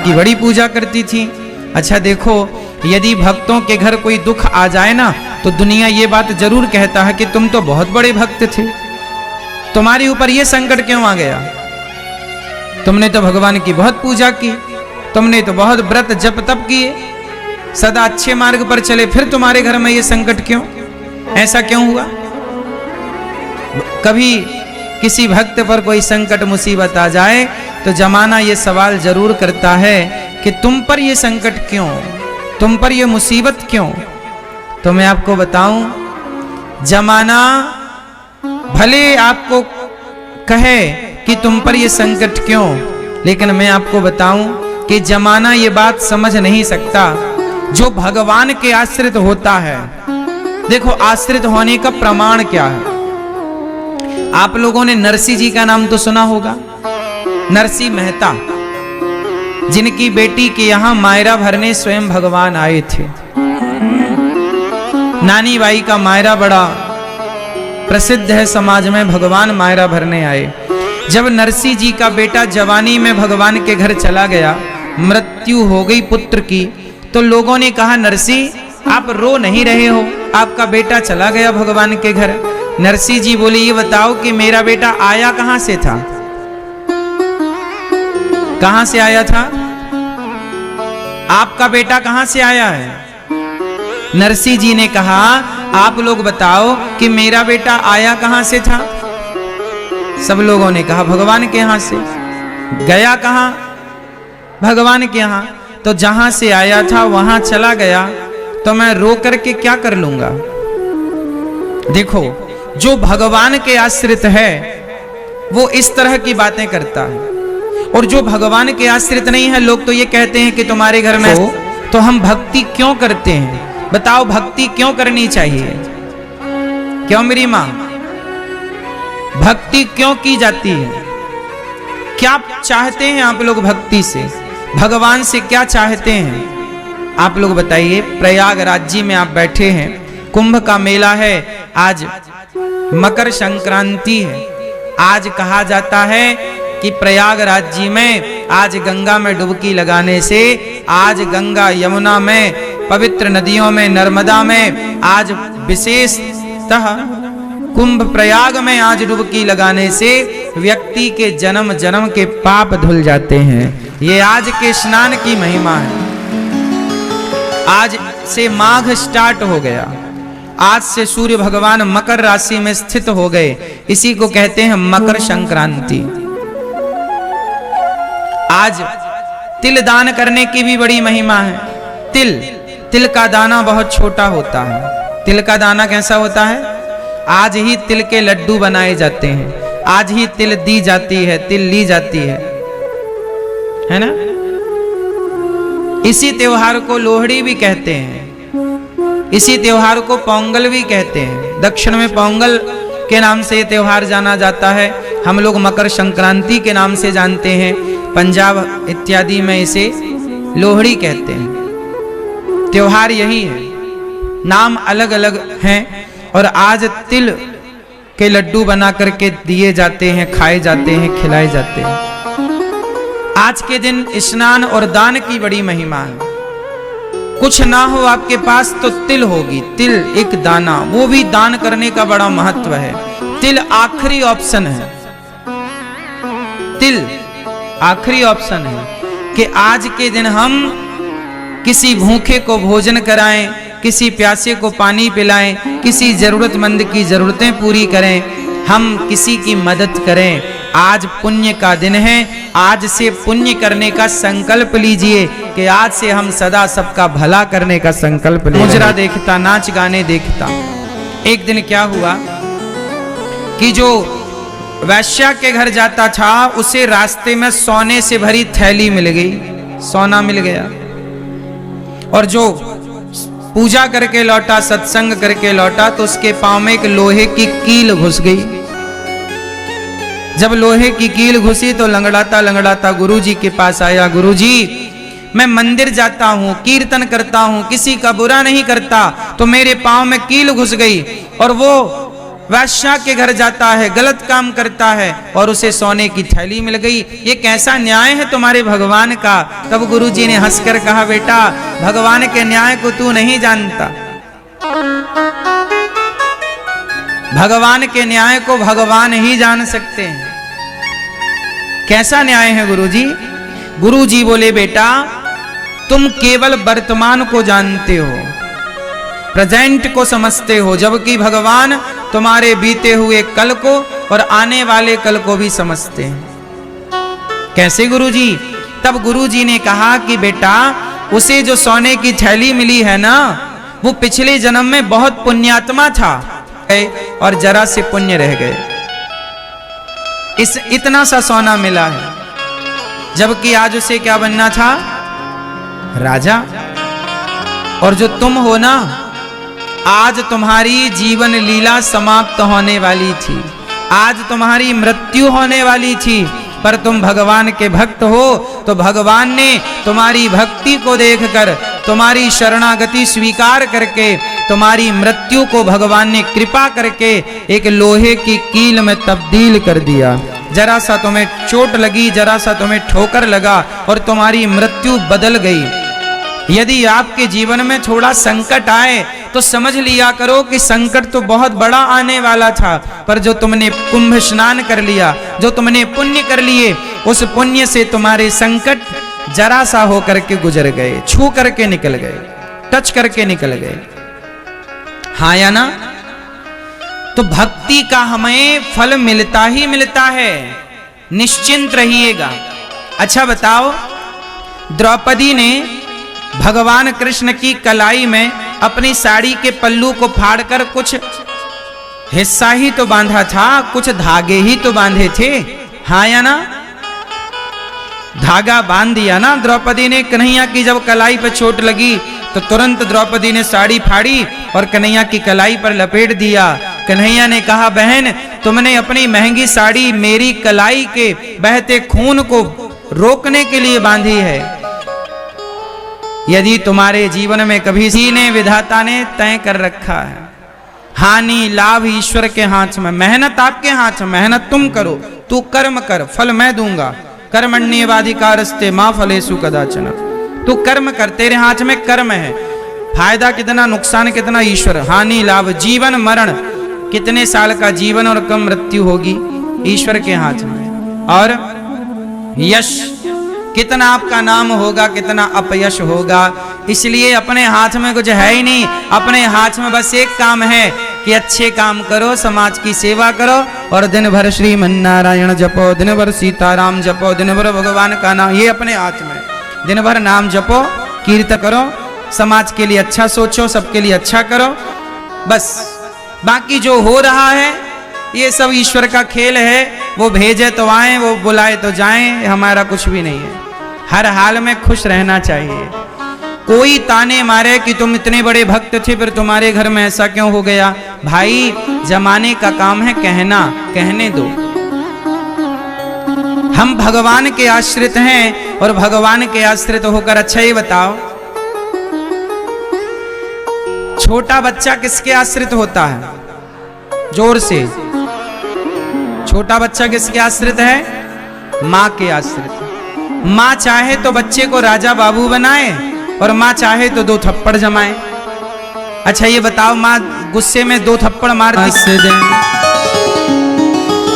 की बड़ी पूजा करती थी। अच्छा देखो, यदि भक्तों के घर कोई दुख आ जाए ना, तो दुनिया ये बात जरूर कहता है कि तुम तो बहुत बड़े भक्त थे, तुम्हारे ऊपर ये संकट क्यों आ गया? तुमने तो भगवान की बहुत पूजा की, तुमने तो बहुत व्रत जप तप किए, सदा अच्छे मार्ग पर चले, फिर तुम्हारे घर में ये संकट क्यों? ऐसा क्यों हुआ? कभी किसी भक्त पर कोई संकट मुसीबत आ जाए तो जमाना ये सवाल जरूर करता है कि तुम पर ये संकट क्यों, तुम पर ये मुसीबत क्यों? तो मैं आपको बताऊं, जमाना भले आपको कहे कि तुम पर ये संकट क्यों, लेकिन मैं आपको बताऊं कि जमाना ये बात समझ नहीं सकता जो भगवान के आश्रित होता है। देखो, आश्रित होने का प्रमाण क्या है? आप लोगों ने नरसिंह जी का नाम तो सुना होगा, नरसिंह मेहता, जिनकी बेटी के यहां मायरा भरने स्वयं भगवान आए थे। नानी बाई का मायरा बड़ा प्रसिद्ध है समाज में, भगवान मायरा भरने आए। जब नरसिंह जी का बेटा जवानी में भगवान के घर चला गया, मृत्यु हो गई पुत्र की, तो लोगों ने कहा, नरसिंह आप रो नहीं रहे हो, आपका बेटा चला गया भगवान के घर। नरसिंह जी बोले, ये बताओ कि मेरा बेटा आया कहां से था? कहां से आया था? आपका बेटा कहां से आया है? नरसिंह जी ने कहा, आप लोग बताओ कि मेरा बेटा आया कहां से था? सब लोगों ने कहा, भगवान के यहां से। गया कहां? भगवान के यहां। तो जहां से आया था वहां चला गया, तो मैं रो करके क्या कर लूंगा? देखो, जो भगवान के आश्रित है वो इस तरह की बातें करता है, और जो भगवान के आश्रित नहीं है, लोग तो ये कहते हैं कि तुम्हारे घर में तो हम भक्ति क्यों करते हैं? बताओ, भक्ति क्यों करनी चाहिए? क्यों मेरी मां, भक्ति क्यों की जाती है? क्या चाहते हैं आप लोग भक्ति से? भगवान से क्या चाहते हैं? आप लोग बताइए। प्रयागराज जी में आप बैठे हैं, कुंभ का मेला है, आज मकर संक्रांति है। आज कहा जाता है कि प्रयागराज जी में आज गंगा में डुबकी लगाने से, आज गंगा यमुना में, पवित्र नदियों में, नर्मदा में, आज विशेषतः कुंभ प्रयाग में आज डुबकी लगाने से व्यक्ति के जन्म जन्म के पाप धुल जाते हैं। ये आज के स्नान की महिमा है। आज से माघ स्टार्ट हो गया, आज से सूर्य भगवान मकर राशि में स्थित हो गए, इसी को कहते हैं मकर संक्रांति। आज तिल दान करने की भी बड़ी महिमा है। तिल का दाना बहुत छोटा होता है। तिल का दाना कैसा होता है? आज ही तिल के लड्डू बनाए जाते हैं, आज ही तिल दी जाती है, तिल ली जाती है ना? इसी त्योहार को लोहड़ी भी कहते हैं, इसी त्योहार को पोंगल भी कहते हैं। दक्षिण में पोंगल के नाम से ये त्योहार जाना जाता है, हम लोग मकर संक्रांति के नाम से जानते हैं, पंजाब इत्यादि में इसे लोहड़ी कहते हैं। त्योहार यही है, नाम अलग अलग हैं, और आज तिल के लड्डू बना करके दिए जाते हैं, खाए जाते हैं, खिलाए जाते हैं। आज के दिन स्नान और दान की बड़ी महिमा है। कुछ ना हो आपके पास तो तिल होगी, तिल एक दाना, वो भी दान करने का बड़ा महत्व है। तिल आखिरी ऑप्शन है, तिल आखिरी ऑप्शन है कि आज के दिन हम किसी भूखे को भोजन कराएं, किसी प्यासे को पानी पिलाएं, किसी जरूरतमंद की जरूरतें पूरी करें, हम किसी की मदद करें। आज पुण्य का दिन है, आज से पुण्य करने का संकल्प लीजिए कि आज से हम सदा सबका भला करने का संकल्प लीजिए। मुजरा देखता, नाच गाने देखता। एक दिन क्या हुआ कि जो वैश्या के घर जाता था, उसे रास्ते में सोने से भरी थैली मिल गई, सोना मिल गया, और जो पूजा करके लौटा, सत्संग करके लौटा, तो उसके पांव में एक लोहे की कील घुस गई। जब लोहे की कील घुसी तो लंगड़ाता लंगड़ाता गुरुजी के पास आया। गुरुजी, मैं मंदिर जाता हूँ, कीर्तन करता हूँ, किसी का बुरा नहीं करता, तो मेरे पांव में कील घुस गई, और वो वैश्या के घर जाता है, गलत काम करता है और उसे सोने की थैली मिल गई। ये कैसा न्याय है तुम्हारे भगवान का? तब गुरुजी ने हंसकर कहा, बेटा भगवान के न्याय को तू नहीं जानता। भगवान के न्याय को भगवान ही जान सकते हैं। कैसा न्याय है गुरुजी? गुरुजी बोले, बेटा तुम केवल वर्तमान को जानते हो, प्रेजेंट को समझते हो, जबकि भगवान तुम्हारे बीते हुए कल को और आने वाले कल को भी समझते हैं। कैसे गुरुजी? तब गुरुजी ने कहा कि बेटा उसे जो सोने की थैली मिली है ना, वो पिछले जन्म में बहुत पुण्यात्मा था और जरा से पुण्य रह गए, इतना सा सोना मिला है, जबकि आज उसे क्या बनना था? राजा। और जो तुम हो ना, आज तुम्हारी जीवन लीला समाप्त होने वाली थी, आज तुम्हारी मृत्यु होने वाली थी, पर तुम भगवान के भक्त हो तो भगवान ने तुम्हारी भक्ति को देखकर, तुम्हारी शरणागति स्वीकार करके, तुम्हारी मृत्यु को भगवान ने कृपा करके एक लोहे की कील में तब्दील कर दिया। जरा सा तुम्हें चोट लगी, जरा सा तुम्हें ठोकर लगा और तुम्हारी मृत्यु बदल गई। यदि आपके जीवन में थोड़ा संकट आए तो समझ लिया करो कि संकट तो बहुत बड़ा आने वाला था, पर जो तुमने कुंभ स्नान कर लिया, जो तुमने पुण्य कर लिए, उस पुण्य से तुम्हारे संकट जरा सा होकर के गुजर गए, छू करके निकल गए, टच करके निकल गए। हाँ या ना? तो भक्ति का हमें फल मिलता ही मिलता है, निश्चिंत रहिएगा। अच्छा बताओ, द्रौपदी ने भगवान कृष्ण की कलाई में अपनी साड़ी के पल्लू को फाड़कर कुछ हिस्सा ही तो बांधा था, कुछ धागे ही तो बांधे थे। हाँ या ना? धागा बांध दिया ना द्रौपदी ने। कन्हैया की जब कलाई पर चोट लगी तो तुरंत द्रौपदी ने साड़ी फाड़ी और कन्हैया की कलाई पर लपेट दिया। कन्हैया ने कहा, बहन तुमने अपनी महंगी साड़ी मेरी कलाई के बहते खून को रोकने के लिए बांधी है। यदि तुम्हारे जीवन में कभी किसी ने, विधाता ने तय कर रखा है, हानि लाभ ईश्वर के हाथ में, मेहनत आपके हाथ में, मेहनत तुम करो, तू कर्म कर, फल मैं दूंगा। कर्मण्येवाधिकारस्ते मां फलेषु कदाचन। तू कर्म कर, तेरे हाथ में कर्म है। फायदा कितना, नुकसान कितना, ईश्वर। हानि लाभ, जीवन मरण, कितने साल का जीवन और कब मृत्यु होगी, ईश्वर के हाथ में। और यश, कितना आपका नाम होगा, कितना अपयश होगा। इसलिए अपने हाथ में कुछ है ही नहीं, अपने हाथ में बस एक काम है कि अच्छे काम करो, समाज की सेवा करो और दिन भर श्रीमन्नारायण जपो, दिन भर सीताराम जपो, दिन भर भगवान का नाम, ये अपने हाथ में। दिन भर नाम जपो, कीर्तन करो, समाज के लिए अच्छा सोचो, सबके लिए अच्छा करो, बस। बाकी जो हो रहा है ये सब ईश्वर का खेल है। वो भेजे तो आए, वो बुलाए तो जाएं, हमारा कुछ भी नहीं है। हर हाल में खुश रहना चाहिए। कोई ताने मारे कि तुम इतने बड़े भक्त थे फिर तुम्हारे घर में ऐसा क्यों हो गया, भाई जमाने का काम है कहना, कहने दो। हम भगवान के आश्रित हैं और भगवान के आश्रित होकर, अच्छा ये बताओ, छोटा बच्चा किसके आश्रित होता है? जोर से। छोटा बच्चा किसके आश्रित है? माँ के आश्रित। माँ चाहे तो बच्चे को राजा बाबू बनाए और माँ चाहे तो 2 थप्पड़ जमाए। अच्छा ये बताओ, माँ गुस्से में 2 थप्पड़ मार दे।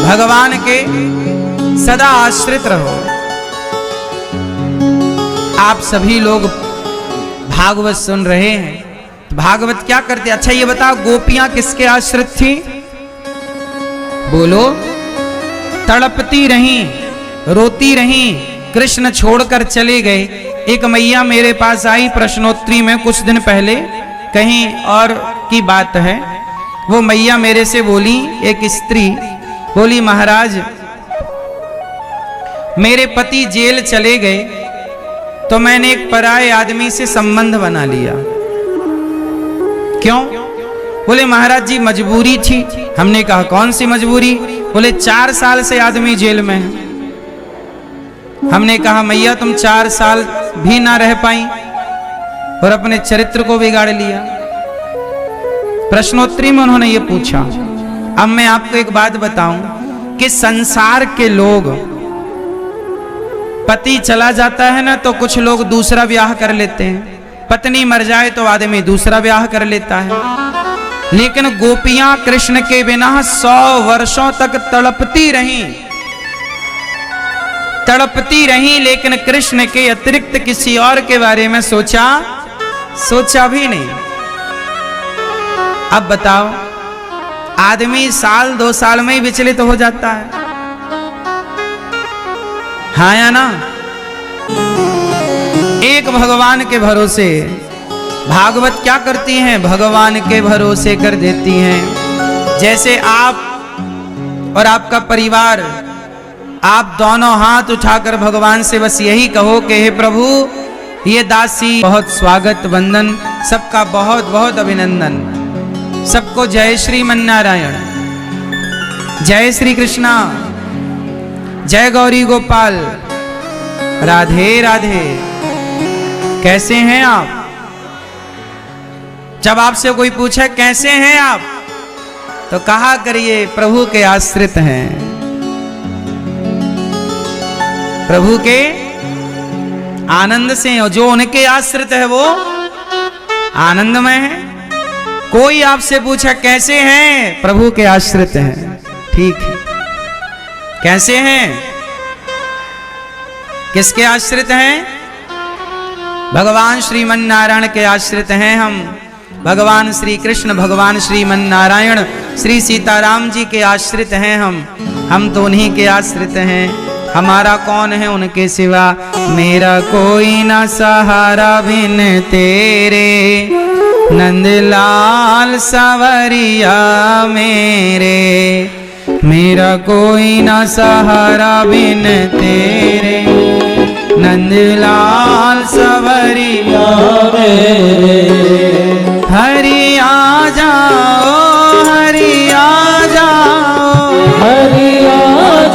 भगवान के सदा आश्रित रहो। आप सभी लोग भागवत सुन रहे हैं, भागवत क्या करते? अच्छा ये बताओ, गोपियां किसके आश्रित थी? बोलो। तड़पती रहीं, रोती रहीं, कृष्ण छोड़कर चले गए। एक मैया मेरे पास आई प्रश्नोत्तरी में कुछ दिन पहले, कहीं और की बात है। वो मैया मेरे से बोली, एक स्त्री बोली, महाराज मेरे पति जेल चले गए तो मैंने एक पराये आदमी से संबंध बना लिया। क्यों? बोले महाराज जी मजबूरी थी। हमने कहा कौन सी मजबूरी? बोले 4 साल से आदमी जेल में है। हमने कहा मैया तुम 4 साल भी ना रह पाई और अपने चरित्र को बिगाड़ लिया। प्रश्नोत्तरी में उन्होंने ये पूछा। अब मैं आपको एक बात बताऊं कि संसार के लोग, पति चला जाता है ना तो कुछ लोग दूसरा ब्याह कर लेते हैं, पत्नी मर जाए तो आदमी दूसरा ब्याह कर लेता है। लेकिन गोपियां कृष्ण के बिना 100 वर्षों तक तड़पती रहीं, लेकिन कृष्ण के अतिरिक्त किसी और के बारे में सोचा भी नहीं। अब बताओ, आदमी साल 2 साल में ही विचलित हो जाता है, हाँ या ना? एक भगवान के भरोसे, भागवत क्या करती हैं? भगवान के भरोसे कर देती हैं। जैसे आप और आपका परिवार, आप दोनों हाथ उठाकर भगवान से बस यही कहो कि हे प्रभु, ये दासी बहुत स्वागत वंदन, सबका बहुत बहुत अभिनंदन, सबको जय श्रीमन नारायण, जय श्री कृष्णा, जय गौरी गोपाल, राधे राधे। कैसे हैं आप? जब आपसे कोई पूछे कैसे हैं आप, तो कहा करिए प्रभु के आश्रित हैं, प्रभु के आनंद से, और जो उनके आश्रित है वो आनंदमय है। कोई आपसे पूछा कैसे हैं, प्रभु के आश्रित हैं, ठीक है। कैसे हैं? किसके आश्रित हैं? भगवान श्रीमन नारायण के आश्रित हैं हम। भगवान श्री कृष्ण, भगवान श्रीमन नारायण, श्री सीताराम जी के आश्रित हैं हम तो उन्हीं के आश्रित हैं। हमारा कौन है उनके सिवा? मेरा कोई ना सहारा बिन तेरे, नंदलाल सवरिया मेरे, मेरा कोई ना सहारा बिन तेरे, नंदलाल सवरिया मेरे। हरि आ जाओ, हरि आ जाओ, हरि आ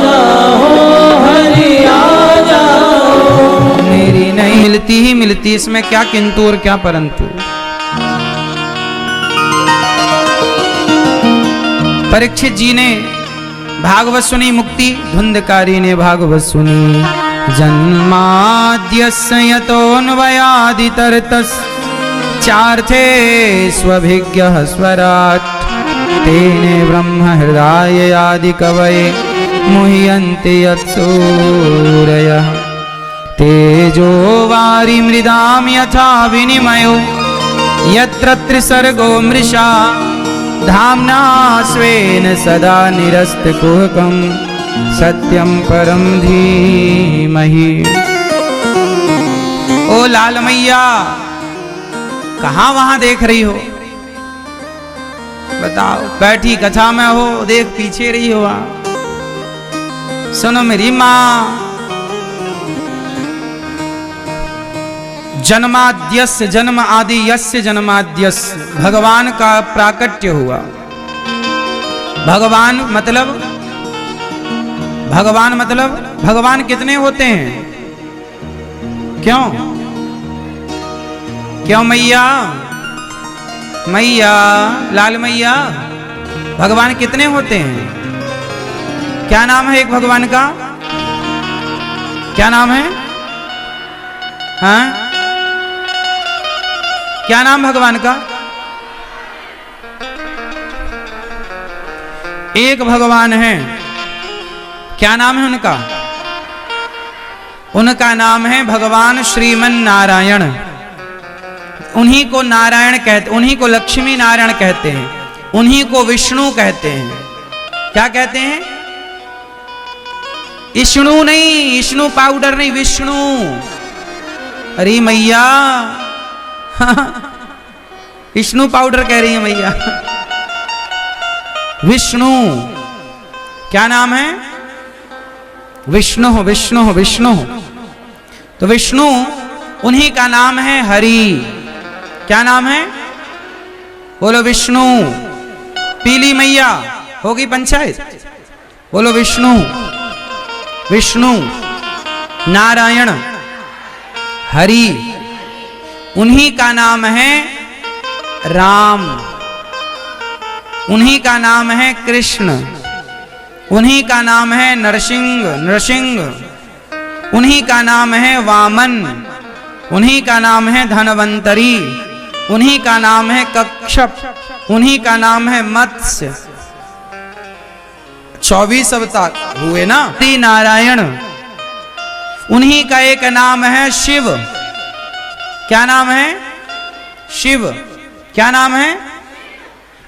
जाओ, हरि आ जाओ। मेरी नहीं मिलती ही मिलती, इसमें क्या किंतु और क्या परंतु। परीक्षित जी ने भागवत सुनी, मुक्ति धुंधकारी ने भागवत सुनी। जन्माद्यस्य यतोऽन्वयादितरतस् चार्थे स्वभिज्ञः स्वराट्, तेने ब्रह्म हृदय आदि कवये मुह्यन्ति यत्सूरयः। तेजो वारि मृदां यथा विनिमयो यत्र त्रिसर्गो मृषा, धाम्ना स्वेन सदा निरस्तकुहकं सत्यं परम धीमहि। ओ लाल मैया, कहाँ वहां देख रही हो? बताओ, बैठी कथा में हो, देख पीछे रही हो। सुनो मेरी माँ, जन्माद्यस्य, जन्म आदि यस्य जन्माद्यस्य, भगवान का प्राकट्य हुआ। भगवान मतलब भगवान कितने होते हैं? क्यों क्यों मैया, मैया लाल मैया, भगवान कितने होते हैं? क्या नाम है एक भगवान का? क्या नाम है? हाँ, क्या नाम भगवान का? एक भगवान है। क्या नाम है उनका? उनका नाम है भगवान श्रीमन नारायण। उन्हीं को नारायण कहते, उन्हीं को लक्ष्मी नारायण कहते हैं, उन्हीं को विष्णु कहते हैं। क्या कहते हैं? विष्णु नहीं, विष्णु पाउडर नहीं, विष्णु। अरे मैया, विष्णु पाउडर कह रही है मैया। विष्णु क्या नाम है? विष्णु, विष्णु, विष्णु। तो विष्णु उन्हीं का नाम है हरि। क्या नाम है? बोलो विष्णु। पीली मैया होगी पंचायत, बोलो विष्णु। विष्णु, नारायण, हरि, उन्हीं का नाम है राम। उन्हीं का नाम है कृष्ण, उन्हीं का नाम है नरसिंह, उन्हीं का नाम है वामन, उन्हीं का नाम है धनवंतरी, उन्हीं का नाम है कच्छप, उन्हीं का नाम है मत्स्य। 24 अवतार हुए ना। श्री नारायण, उन्हीं का एक नाम है शिव। क्या नाम है? शिव। क्या नाम है?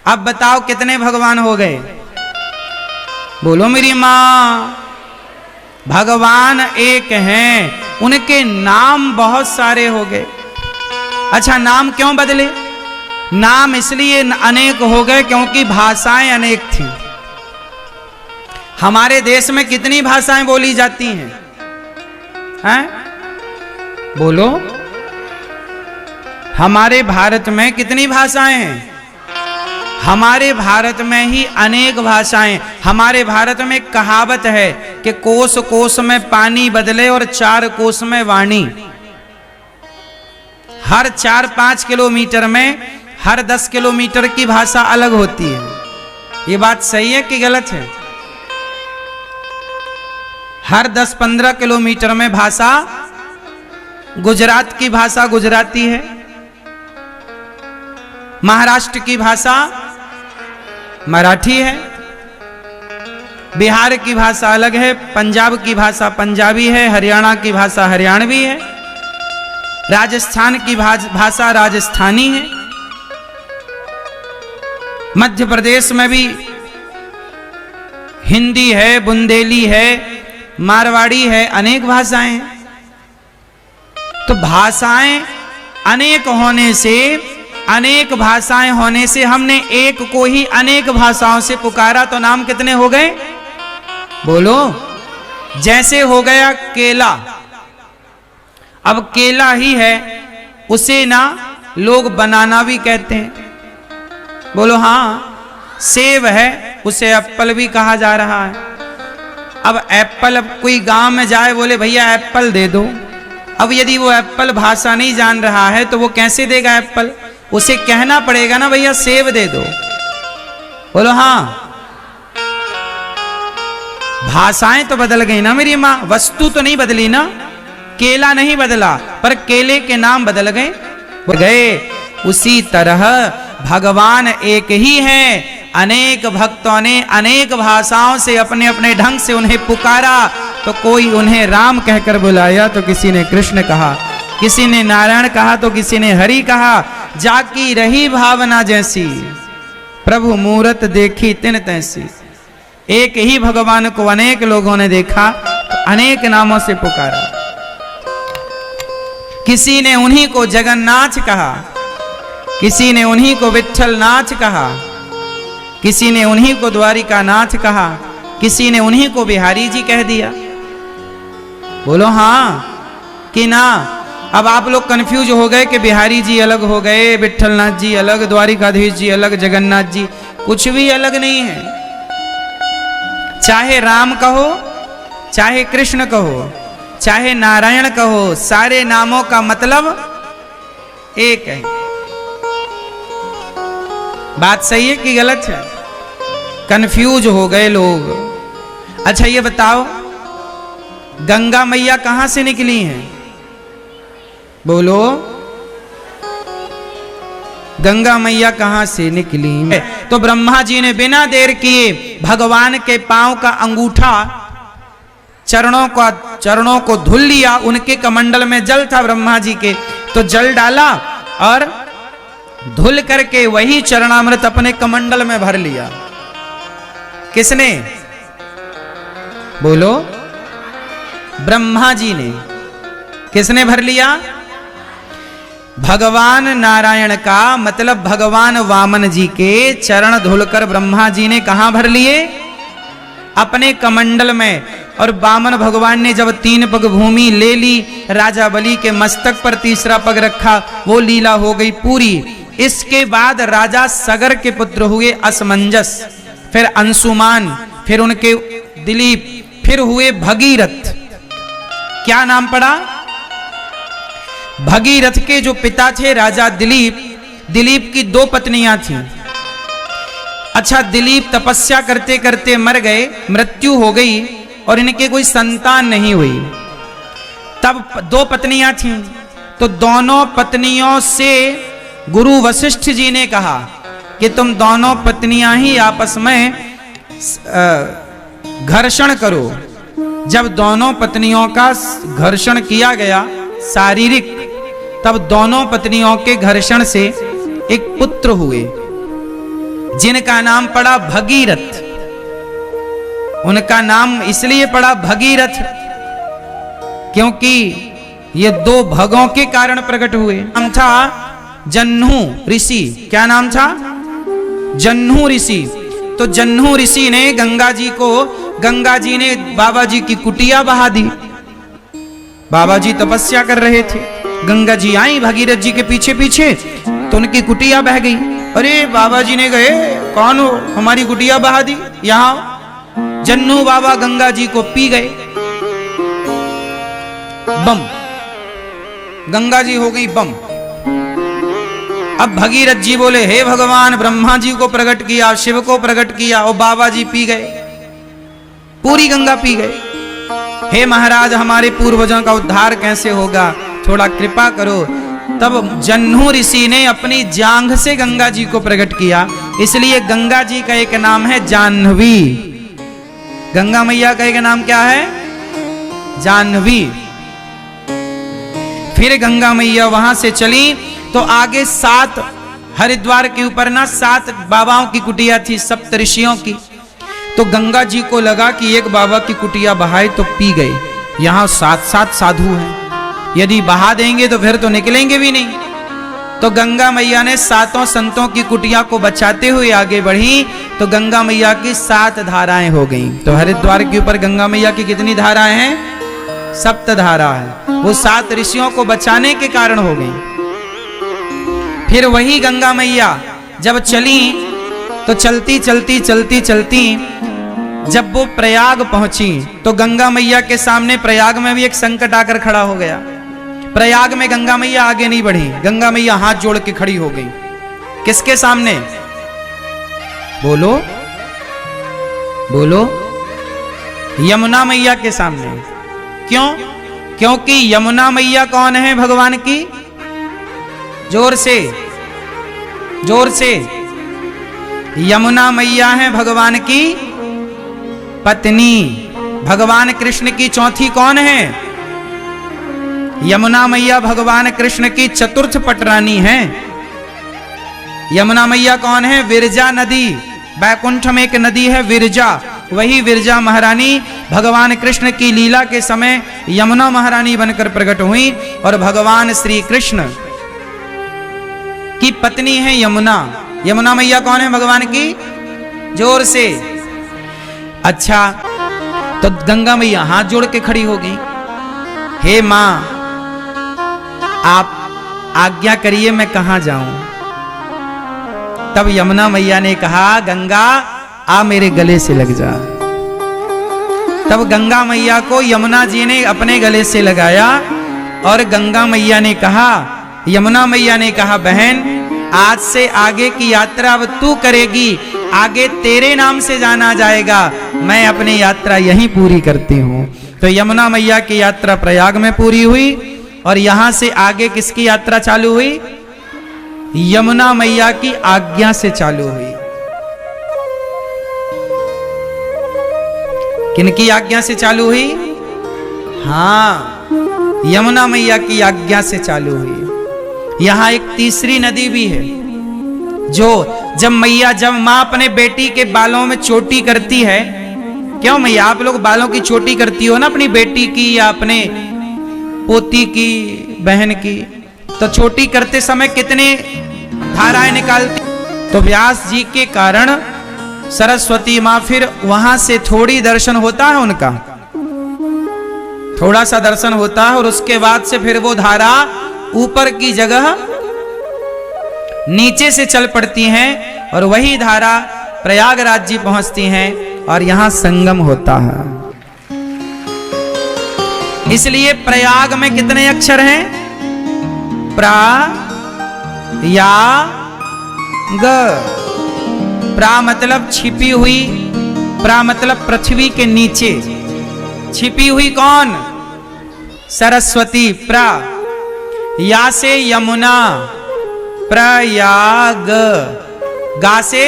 अब बताओ कितने भगवान हो गए? बोलो मेरी मां। भगवान एक हैं, उनके नाम बहुत सारे हो गए। अच्छा, नाम क्यों बदले? नाम इसलिए अनेक हो गए क्योंकि भाषाएं अनेक थीं। हमारे देश में कितनी भाषाएं बोली जाती हैं? हैं? बोलो। हमारे भारत में कितनी भाषाएं हैं? हमारे भारत में ही अनेक भाषाएं। हमारे भारत में कहावत है कि कोस कोस में पानी बदले और 4 कोस में वाणी। हर 4-5 किलोमीटर में हर 10 किलोमीटर की भाषा अलग होती है। ये बात सही है कि गलत है? हर 10-15 किलोमीटर में भाषा, गुजरात की भाषा गुजराती है, महाराष्ट्र की भाषा मराठी है, बिहार की भाषा अलग है, पंजाब की भाषा पंजाबी है, हरियाणा की भाषा हरियाणवी है, राजस्थान की भाषा राजस्थानी है, मध्य प्रदेश में भी हिंदी है, बुंदेली है, मारवाड़ी है, अनेक भाषाएं हैं। तो भाषाएं अनेक होने से, अनेक भाषाएं होने से हमने एक को ही अनेक भाषाओं से पुकारा, तो नाम कितने हो गए? बोलो। जैसे हो गया केला। अब केला ही है, उसे ना लोग बनाना भी कहते हैं। बोलो हाँ। सेब है, उसे एप्पल भी कहा जा रहा है। अब एप्पल, अब कोई गांव में जाए बोले भैया एप्पल दे दो, अब यदि वो एप्पल भाषा नहीं जान रहा है तो वो कैसे देगा एप्पल? उसे कहना पड़ेगा ना भैया सेब दे दो। बोलो हाँ। भाषाएं तो बदल गई ना मेरी मां, वस्तु तो नहीं बदली ना। केला नहीं बदला पर केले के नाम बदल गए। उसी तरह भगवान एक ही है। अनेक भक्तों ने अनेक भाषाओं से अपने अपने ढंग से उन्हें पुकारा। तो कोई उन्हें राम कहकर बुलाया तो किसी ने कृष्ण कहा, किसी ने नारायण कहा तो किसी ने हरि कहा। जाकी रही भावना जैसी, प्रभु मूरत देखी तिन तैसी। एक ही भगवान को अनेक लोगों ने देखा तो अनेक नामों से पुकारा। किसी ने उन्हीं को जगन्नाथ कहा, किसी ने उन्हीं को विट्ठल नाथ कहा, किसी ने उन्हीं को द्वारिका नाथ कहा, किसी ने उन्हीं को बिहारी जी कह दिया। बोलो हाँ कि ना। अब आप लोग कंफ्यूज हो गए कि बिहारी जी अलग हो गए, विट्ठलनाथ जी अलग, द्वारिकाधीश जी अलग, जगन्नाथ जी। कुछ भी अलग नहीं है। चाहे राम कहो, चाहे कृष्ण कहो, चाहे नारायण कहो, सारे नामों का मतलब एक है। बात सही है कि गलत है? कंफ्यूज हो गए लोग। अच्छा ये बताओ, गंगा मैया कहां से निकली हैं? बोलो। गंगा मैया कहां से निकली? तो ब्रह्मा जी ने बिना देर किए भगवान के पांव का अंगूठा, चरणों को धुल लिया। उनके कमंडल में जल था ब्रह्मा जी के, तो जल डाला और धुल करके वही चरणामृत अपने कमंडल में भर लिया। किसने? बोलो। ब्रह्मा जी ने। किसने भर लिया? भगवान नारायण का, मतलब भगवान वामन जी के चरण धुलकर ब्रह्मा जी ने कहां भर लिए? अपने कमंडल में। और वामन भगवान ने जब 3 पग भूमि ले ली, राजा बलि के मस्तक पर तीसरा पग रखा, वो लीला हो गई पूरी। इसके बाद राजा सगर के पुत्र हुए असमंजस, फिर अंशुमान, फिर उनके दिलीप, फिर हुए भगीरथ। क्या नाम पड़ा? भगीरथ के जो पिता थे राजा दिलीप, दिलीप की 2 पत्नियां थीं। अच्छा, दिलीप तपस्या करते करते मर गए, मृत्यु हो गई और इनके कोई संतान नहीं हुई। तब 2 पत्नियां थीं, तो दोनों पत्नियों से गुरु वशिष्ठ जी ने कहा कि तुम दोनों पत्नियां ही आपस में घर्षण करो। जब दोनों पत्नियों का घर्षण किया गया शारीरिक, तब दोनों पत्नियों के घर्षण से एक पुत्र हुए जिनका नाम पड़ा भगीरथ। उनका नाम इसलिए पड़ा भगीरथ क्योंकि ये 2 भगों के कारण प्रकट हुए। नाम था जन्हू ऋषि। क्या नाम था? जन्हू ऋषि। तो जन्हू ऋषि ने गंगा जी ने बाबा जी की कुटिया बहा दी। बाबा जी तपस्या कर रहे थे, गंगा जी आई भगीरथ जी के पीछे पीछे, तो उनकी कुटिया बह गई। अरे बाबा जी ने कहे, कौन हो, हमारी कुटिया बहा दी, यहां। जन्नू बाबा गंगा जी को पी गए, बम, गंगा जी हो गई बम। अब भगीरथ जी बोले, हे भगवान, ब्रह्मा जी को प्रकट किया, शिव को प्रकट किया और बाबा जी पी गए, पूरी गंगा पी गए। हे महाराज, हमारे पूर्वजों का उद्धार कैसे होगा, थोड़ा कृपा करो। तब जन्हू ऋषि ने अपनी जांघ से गंगा जी को प्रकट किया, इसलिए गंगा जी का एक नाम है जाह्नवी। गंगा मैया का एक नाम क्या है? जाह्नवी। फिर गंगा मैया वहां से चली तो आगे 7 हरिद्वार के ऊपर ना 7 बाबाओं की कुटिया थी, सप्त ऋषियों की। तो गंगा जी को लगा कि एक बाबा की कुटिया बहाए तो पी गए, यहां 7 साधु हैं, यदि बहा देंगे तो फिर तो निकलेंगे भी नहीं। तो गंगा मैया ने 7 संतों की कुटिया को बचाते हुए आगे बढ़ी, तो गंगा मैया की 7 धाराएं हो गईं। तो हरिद्वार के ऊपर गंगा मैया की कितनी धाराएं हैं? 7 धारा है। वो 7 ऋषियों को बचाने के कारण हो गई। फिर वही गंगा मैया जब चली तो चलती चलती चलती चलती जब वो प्रयाग पहुंची तो गंगा मैया के सामने प्रयाग में भी एक संकट आकर खड़ा हो गया। प्रयाग में गंगा मैया आगे नहीं बढ़ी, गंगा मैया हाथ जोड़ के खड़ी हो गई। किसके सामने? बोलो बोलो, यमुना मैया के सामने। क्यों? क्योंकि यमुना मैया कौन है भगवान की? जोर से, जोर से। यमुना मैया है भगवान की पत्नी। भगवान कृष्ण की चौथी कौन है? यमुना मैया भगवान कृष्ण की चतुर्थ पटरानी है। यमुना मैया कौन है? विरजा नदी। बैकुंठ में एक नदी है विरजा, वही विरजा महारानी भगवान कृष्ण की लीला के समय यमुना महारानी बनकर प्रकट हुई और भगवान श्री कृष्ण की पत्नी है यमुना। यमुना मैया कौन है भगवान की? जोर से। अच्छा, तो गंगा मैया हाथ जोड़ के खड़ी हो गई, हे मां आप आज्ञा करिए मैं कहां जाऊं। तब यमुना मैया ने कहा, गंगा आ मेरे गले से लग जा। तब गंगा मैया को यमुना जी ने अपने गले से लगाया और गंगा मैया ने कहा, यमुना मैया ने कहा, बहन आज से आगे की यात्रा अब तू करेगी, आगे तेरे नाम से जाना जाएगा, मैं अपनी यात्रा यहीं पूरी करती हूं। तो यमुना मैया की यात्रा प्रयाग में पूरी हुई और यहां से आगे किसकी यात्रा चालू हुई? यमुना मैया की आज्ञा से चालू हुई। किनकी आज्ञा से चालू हुई? हाँ, यमुना मैया की आज्ञा से चालू हुई। यहां एक तीसरी नदी भी है जो जब मां अपने बेटी के बालों में चोटी करती है, क्यों मैया आप लोग बालों की चोटी करती हो ना अपनी बेटी की या अपने पोती की, बहन की, तो चोटी करते समय कितने धाराएं निकालती? तो व्यास जी के कारण सरस्वती मां फिर वहां से थोड़ी दर्शन होता है उनका, थोड़ा सा दर्शन होता है और उसके बाद से फिर वो धारा ऊपर की जगह नीचे से चल पड़ती हैं और वही धारा प्रयागराज जी पहुंचती हैं और यहां संगम होता है। इसलिए प्रयाग में कितने अक्षर हैं? प्रा या ग। प्रा मतलब छिपी हुई, प्रा मतलब पृथ्वी के नीचे छिपी हुई कौन? सरस्वती। प्रा, या से यमुना, प्रयाग। गा से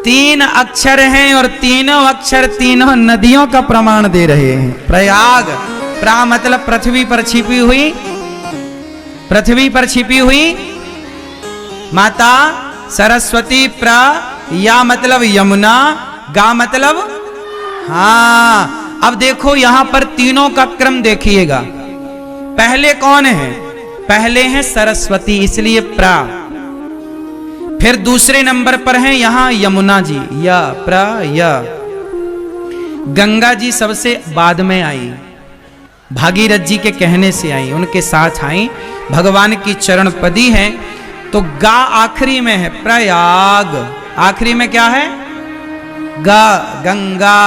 3 अक्षर हैं और तीनों अक्षर तीनों नदियों का प्रमाण दे रहे हैं। प्रयाग, प्रा मतलब पृथ्वी पर छिपी हुई, पृथ्वी पर छिपी हुई माता सरस्वती। प्रा, या मतलब यमुना, गा मतलब हाँ। अब देखो यहां पर तीनों का क्रम देखिएगा। पहले कौन है? पहले है सरस्वती, इसलिए प्रा। फिर दूसरे नंबर पर हैं यहां यमुना जी, या प्रा या। गंगा जी सबसे बाद में आई, भागीरथ जी के कहने से आई, उनके साथ आई, भगवान की चरण पदी है। तो गा आखिरी में है, प्रयाग आखिरी में क्या है? गा, गंगा।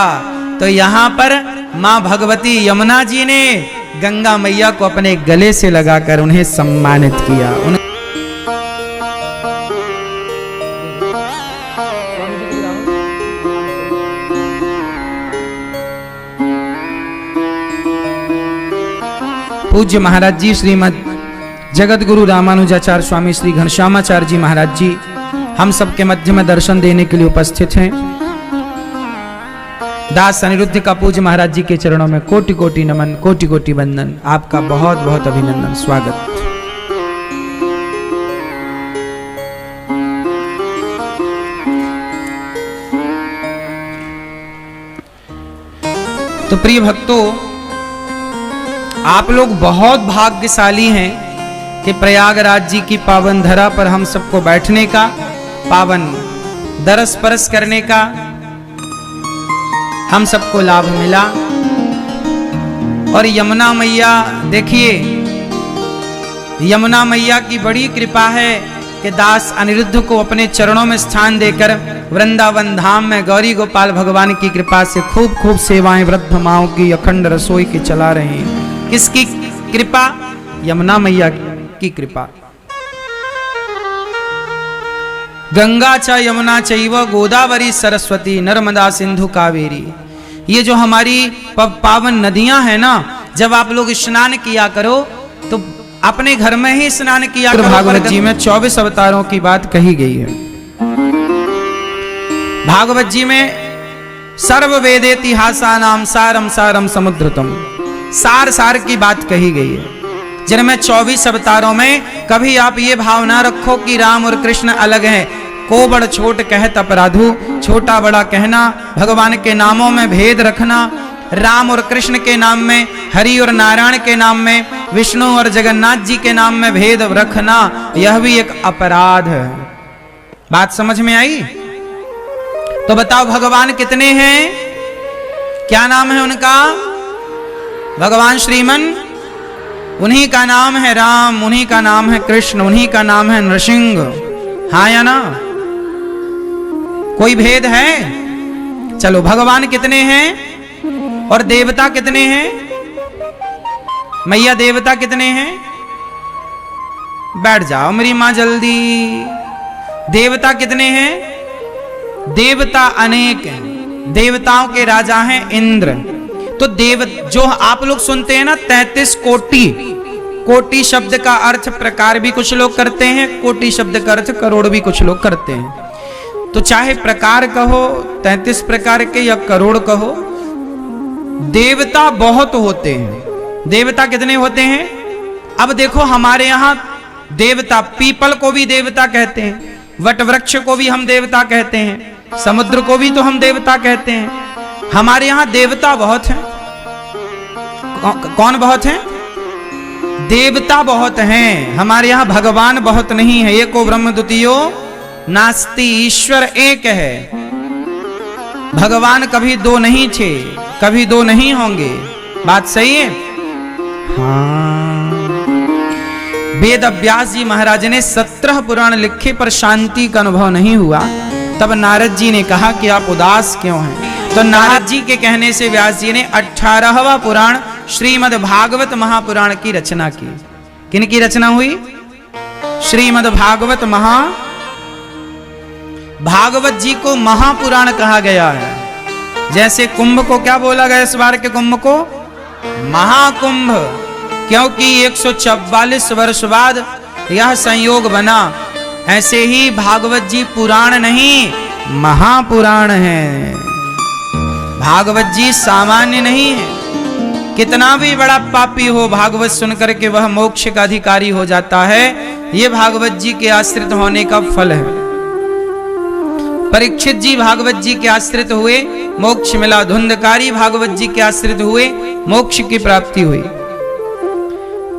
तो यहां पर मां भगवती यमुना जी ने गंगा मैया को अपने गले से लगाकर उन्हें सम्मानित किया। पूज्य महाराज जी श्रीमद जगत गुरु रामानुजाचार्य स्वामी श्री घनश्यामाचार्य जी महाराज जी हम सबके मध्य में दर्शन देने के लिए उपस्थित हैं। दास अनिरुद्ध का पूज्य महाराज जी के चरणों में कोटि कोटि नमन, कोटि कोटि वंदन। आपका बहुत बहुत अभिनंदन, स्वागत। तो प्रिय भक्तों, आप लोग बहुत भाग्यशाली हैं कि प्रयागराज जी की पावन धरा पर हम सबको बैठने का, पावन दरस परस करने का हम सबको लाभ मिला। और यमुना मैया, देखिए यमुना मैया की बड़ी कृपा है कि दास अनिरुद्ध को अपने चरणों में स्थान देकर वृंदावन धाम में गौरी गोपाल भगवान की कृपा से खूब खूब सेवाएं वृद्ध माओं की अखंड रसोई की चला रहे हैं। किसकी कृपा? यमुना मैया की कृपा। गंगा च यमुना चैव गोदावरी सरस्वती नर्मदा सिंधु कावेरी। ये जो हमारी पावन नदियां हैं ना, जब आप लोग स्नान किया करो तो अपने घर में ही स्नान किया करो। भागवत जी में 24 अवतारों की बात कही गई है। भागवत जी में सर्व वेदेतिहासानाम सारम सारम समुद्रतम, सार सार की बात कही गई है। जिनमें 24 अवतारों में कभी आप ये भावना रखो कि राम और कृष्ण अलग हैं। को बड़ छोट कहत अपराधु, छोटा बड़ा कहना, भगवान के नामों में भेद रखना, राम और कृष्ण के नाम में, हरि और नारायण के नाम में, विष्णु और जगन्नाथ जी के नाम में भेद रखना, यह भी एक अपराध है। बात समझ में आई? तो बताओ भगवान कितने हैं? क्या नाम है उनका? भगवान श्रीमन, उन्हीं का नाम है राम, उन्हीं का नाम है कृष्ण, उन्हीं का नाम है नृसिंह। हाँ या ना? कोई भेद है? चलो, भगवान कितने हैं और देवता कितने हैं? मैया देवता कितने हैं? बैठ जाओ मेरी मां जल्दी। देवता कितने हैं? देवता अनेक हैं। देवताओं के राजा हैं इंद्र। तो देव जो आप लोग सुनते हैं ना 33 कोटि, कोटि शब्द का अर्थ प्रकार भी कुछ लोग करते हैं, कोटि शब्द का अर्थ करोड़ भी कुछ लोग करते हैं। तो चाहे प्रकार कहो, 33 प्रकार के या करोड़ कहो, देवता बहुत होते हैं। देवता कितने होते हैं? अब देखो हमारे यहां देवता, पीपल को भी देवता कहते हैं, वट वृक्ष को भी हम देवता कहते हैं, समुद्र को भी तो हम देवता कहते हैं। हमारे यहां देवता बहुत हैं। कौन बहुत हैं? देवता बहुत हैं। हमारे यहां भगवान बहुत नहीं है। एको ब्रह्म द्वितीयो नास्ति, ईश्वर एक है। भगवान कभी दो नहीं थे, कभी दो नहीं होंगे। बात सही है? हाँ। वेद व्यास जी महाराज ने 17 पुराण लिखे पर शांति का अनुभव नहीं हुआ। तब नारद जी ने कहा कि आप उदास क्यों हैं? तो नारद जी के कहने से व्यास जी ने 18वां पुराण श्रीमद् भागवत महापुराण की रचना की। किन की रचना हुई? श्रीमद् भागवत भागवत जी को महापुराण कहा गया है। जैसे कुंभ को क्या बोला गया, इस बार के कुंभ को महाकुंभ, क्योंकि 144 वर्ष बाद यह संयोग बना। ऐसे ही भागवत जी पुराण नहीं महापुराण है। भागवत जी सामान्य नहीं है। कितना भी बड़ा पापी हो, भागवत सुनकर के वह मोक्ष का अधिकारी हो जाता है। ये भागवत जी के आश्रित होने का फल है। परीक्षित जी भागवत जी के आश्रित हुए, मोक्ष मिला। धुंधकारी भागवत जी के आश्रित हुए, मोक्ष की प्राप्ति हुई।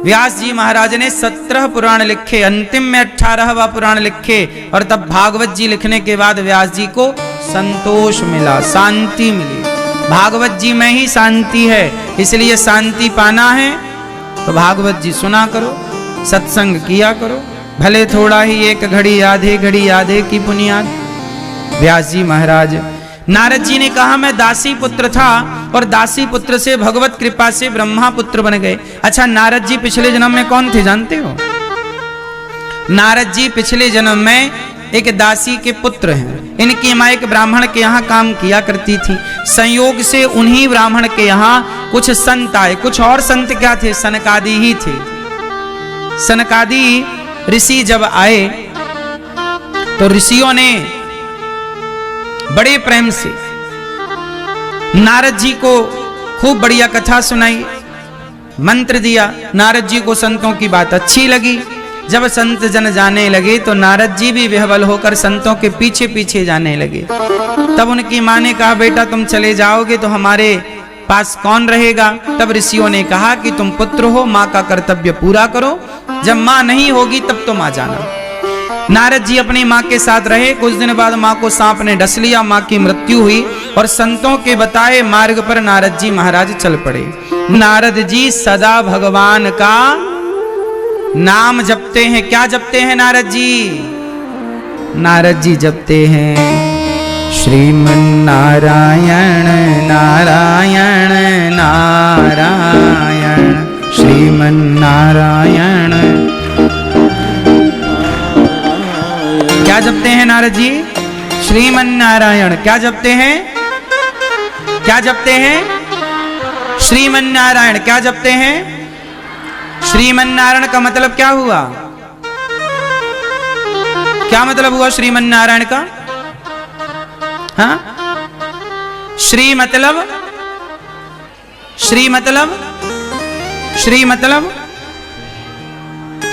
व्यास जी महाराज ने 17 पुराण लिखे, अंतिम में 18वां पुराण लिखे, और तब भागवत जी लिखने के बाद व्यास जी को संतोष मिला, शांति मिली। भागवत जी में ही शांति है, इसलिए शांति पाना है तो भागवत जी सुना करो, सत्संग किया करो, भले थोड़ा ही, एक घड़ी आधे घड़ी आधे की पुनियाद। व्यास जी महाराज, नारद जी ने कहा मैं दासी पुत्र था और दासी पुत्र से भगवत कृपा से ब्रह्मा पुत्र बन गए। अच्छा, नारद जी पिछले जन्म में कौन थे जानते हो? नारद जी पिछले जन्म में एक दासी के पुत्र हैं। इनकी मां एक ब्राह्मण के यहाँ काम किया करती थी। संयोग से उन्हीं ब्राह्मण के यहाँ कुछ संत आए। कुछ और संत क्या थे? सनकादि ही थे। सनकादि ऋषि जब आए तो ऋषियों ने बड़े प्रेम से नारद जी को खूब बढ़िया कथा सुनाई, मंत्र दिया। नारद जी को संतों की बात अच्छी लगी। जब संत जन जाने लगे तो नारद जी भी विह्वल होकर संतों के पीछे पीछे जाने लगे। तब उनकी मां ने कहा बेटा तुम चले जाओगे तो हमारे पास कौन रहेगा? तब ऋषियों ने कहा कि तुम पुत्र हो, मां का कर्तव्य पूरा करो, जब मां नहीं होगी तब तुम आ जाना। नारद जी अपनी मां के साथ रहे। कुछ दिन बाद मां को सांप ने डस लिया, मां की मृत्यु हुई और संतों के बताए मार्ग पर नारद जी महाराज चल पड़े। नारद जी सदा भगवान का नाम जपते हैं। क्या जपते हैं नारद जी? नारद जी जपते हैं श्रीमन नारायण नारायण नारायण, श्रीमन नारायण। क्या जपते हैं नारद जी? श्रीमन नारायण। क्या जपते हैं? क्या जपते हैं? श्रीमन नारायण। क्या जपते हैं? श्रीमन नारायण का मतलब क्या हुआ? क्या मतलब हुआ श्रीमन नारायण का? हाँ, श्री मतलब, श्री मतलब, श्री मतलब,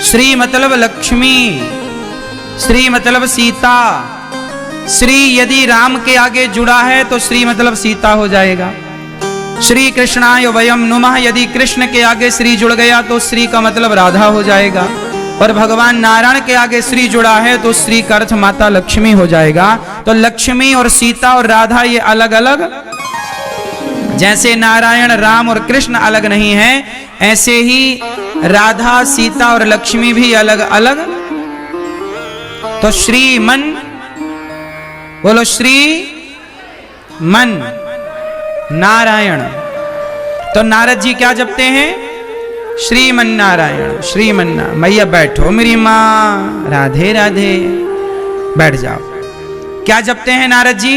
श्री मतलब लक्ष्मी, श्री मतलब सीता। श्री यदि राम के आगे जुड़ा है तो श्री मतलब सीता हो जाएगा। श्री कृष्णाय वयम नुमः, यदि कृष्ण के आगे श्री जुड़ गया तो श्री का मतलब राधा हो जाएगा। और भगवान नारायण के आगे श्री जुड़ा है तो श्री का अर्थ माता लक्ष्मी हो जाएगा। तो लक्ष्मी और सीता और राधा ये अलग अलग, जैसे नारायण राम और कृष्ण अलग नहीं है, ऐसे ही राधा सीता और लक्ष्मी भी अलग अलग। तो श्रीमन बोलो, श्री मन नारायण। तो नारद जी क्या जपते हैं? श्रीमन नारायण, श्रीमन नारायण। मैया बैठो मेरी माँ, राधे राधे, बैठ जाओ। क्या जपते हैं नारद जी?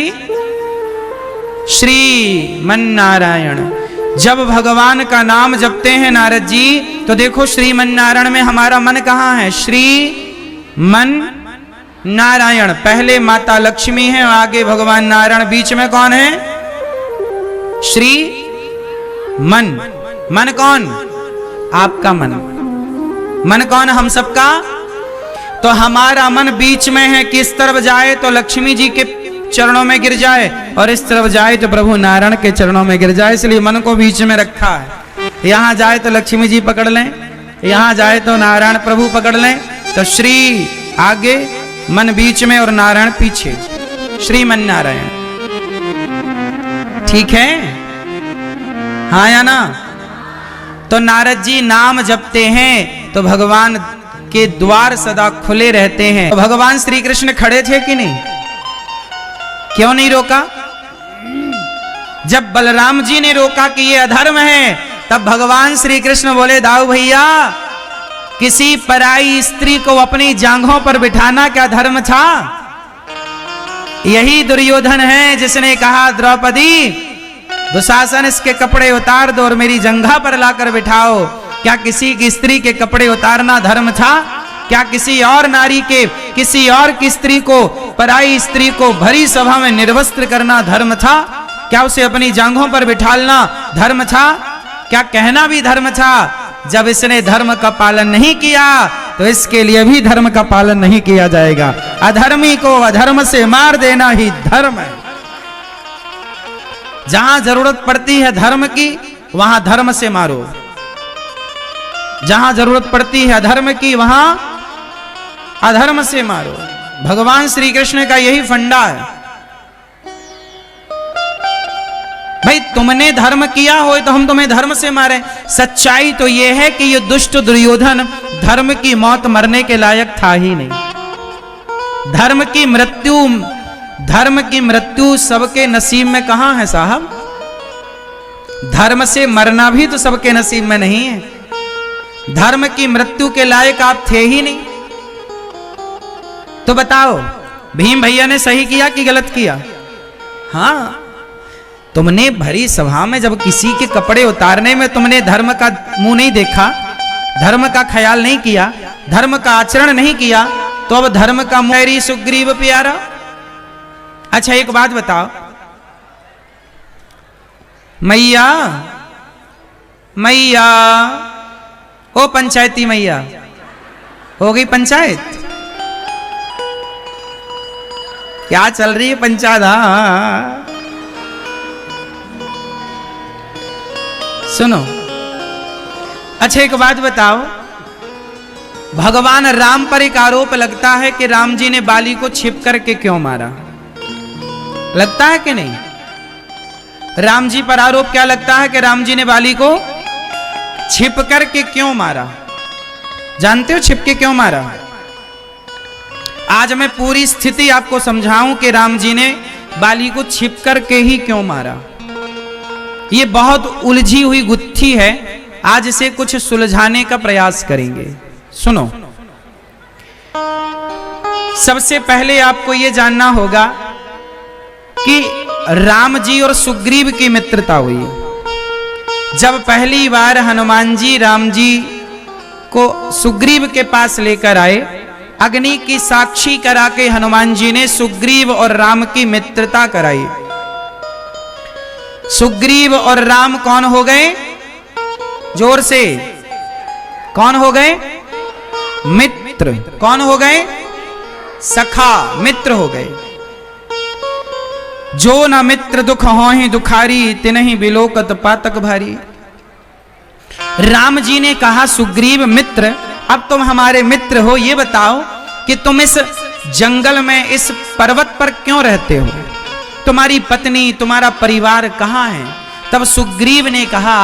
श्रीमन नारायण। जब भगवान का नाम जपते हैं नारद जी तो देखो श्रीमन नारायण में हमारा मन कहाँ है? श्री मन नारायण। पहले माता लक्ष्मी है, आगे भगवान नारायण, बीच में कौन है? श्री मन। मन कौन? आपका मन। मन कौन? हम सबका। तो हमारा मन बीच में है कि इस तरफ जाए तो लक्ष्मी जी के चरणों में गिर जाए और इस तरफ जाए तो प्रभु नारायण के चरणों में गिर जाए, इसलिए मन को बीच में रखा है। यहां जाए तो लक्ष्मी जी पकड़ लें, यहां जाए तो नारायण प्रभु पकड़ लें। तो श्री आगे, मन बीच में और नारायण पीछे, श्रीमन नारायण। ठीक है? हाँ या ना? तो नारद जी नाम जपते हैं तो भगवान के द्वार सदा खुले रहते हैं। तो भगवान श्री कृष्ण खड़े थे कि नहीं? क्यों नहीं रोका? जब बलराम जी ने रोका कि ये अधर्म है, तब भगवान श्री कृष्ण बोले दाऊ भैया, किसी पराई स्त्री को अपनी जांघों पर बिठाना क्या धर्म था? यही दुर्योधन है जिसने कहा द्रौपदी दुशासन इसके कपड़े उतार दो और मेरी जंघा पर लाकर बिठाओ। क्या किसी की स्त्री के कपड़े उतारना धर्म था? क्या किसी और नारी के, किसी और की स्त्री को, पराई स्त्री को भरी सभा में निर्वस्त्र करना धर्म था? क्या उसे अपनी जांघों पर बिठालना धर्म था? क्या कहना भी धर्म था? जब इसने धर्म का पालन नहीं किया तो इसके लिए भी धर्म का पालन नहीं किया जाएगा। अधर्मी को अधर्म से मार देना ही धर्म है। जहां जरूरत पड़ती है धर्म की, वहां धर्म से मारो। जहां जरूरत पड़ती है अधर्म की, वहां अधर्म से मारो। भगवान श्री कृष्ण का यही फंडा है। भाई तुमने धर्म किया हो तो हम तुम्हें धर्म से मारे। सच्चाई तो यह है कि ये दुष्ट दुर्योधन धर्म की मौत मरने के लायक था ही नहीं। धर्म की मृत्यु सबके नसीब में कहां है साहब? धर्म से मरना भी तो सबके नसीब में नहीं है। धर्म की मृत्यु के लायक आप थे ही नहीं। तो बताओ भीम भैया ने सही किया कि गलत किया? हाँ, तुमने भरी सभा में जब किसी के कपड़े उतारने में तुमने धर्म का मुंह नहीं देखा, धर्म का ख्याल नहीं किया, धर्म का आचरण नहीं किया, तो अब धर्म का मुंह सुग्रीव प्यारा। अच्छा एक बात बताओ, मैया मैया, ओ पंचायती मैया, हो गई पंचायत? क्या चल रही है पंचायत? सुनो, अच्छा एक बात बताओ, भगवान राम पर एक आरोप लगता है कि राम जी ने बाली को छिप करके क्यों मारा? लगता है कि नहीं? राम जी पर आरोप क्या लगता है कि राम जी ने बाली को छिप करके क्यों मारा? जानते हो छिप के क्यों मारा? आज मैं पूरी स्थिति आपको समझाऊं कि राम जी ने बाली को छिप करके ही क्यों मारा। ये बहुत उलझी हुई गुत्थी है, आज इसे कुछ सुलझाने का प्रयास करेंगे। सुनो, सबसे पहले आपको यह जानना होगा कि राम जी और सुग्रीव की मित्रता हुई जब पहली बार हनुमान जी राम जी को सुग्रीव के पास लेकर आए। अग्नि की साक्षी करा के हनुमान जी ने सुग्रीव और राम की मित्रता कराई। सुग्रीव और राम कौन हो गए? जोर से, कौन हो गए? मित्र। कौन हो गए? सखा, मित्र हो गए। जो न मित्र दुख होहि दुखारी, तिनहि बिलोकत पातक भारी। राम जी ने कहा सुग्रीव मित्र, अब तुम हमारे मित्र हो, ये बताओ कि तुम इस जंगल में, इस पर्वत पर क्यों रहते हो? तुम्हारी पत्नी, तुम्हारा परिवार कहां है? तब सुग्रीव ने कहा